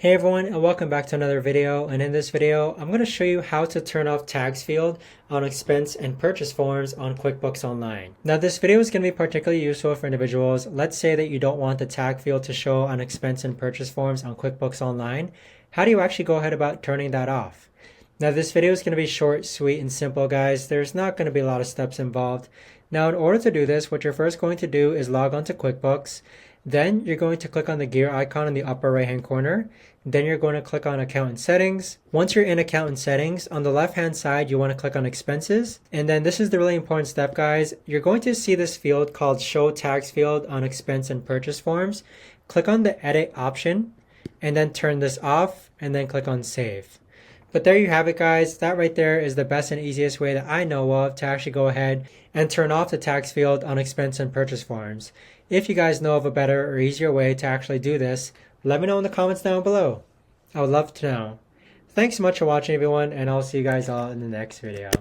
Hey everyone, and welcome back to another video. And in this video, I'm going to show you how to turn off tags field on expense and purchase forms on QuickBooks Online. Now this video is going to be particularly useful for individuals. Let's say that you don't want the tag field to show on expense and purchase forms on QuickBooks Online. How do you actually go ahead about turning that off? Now this video is going to be short, sweet, and simple, guys. There's not going to be a lot of steps involved. Now in order to do this, what you're first going to do is log on to QuickBooks. Then you're going to click on the gear icon in the upper right hand corner. Then you're going to click on Account and Settings. Once you're in Account and Settings, on the left hand side, you want to click on Expenses. And then this is the really important step, guys. You're going to see this field called Show Tags field on expense and purchase forms. Click on the Edit option and then turn this off and then click on Save. But there you have it, guys. That right there is the best and easiest way that I know of to actually go ahead and turn off the tax field on expense and purchase forms. If you guys know of a better or easier way to actually do this, let me know in the comments down below. I would love to know. Thanks so much for watching, everyone, and I'll see you guys all in the next video.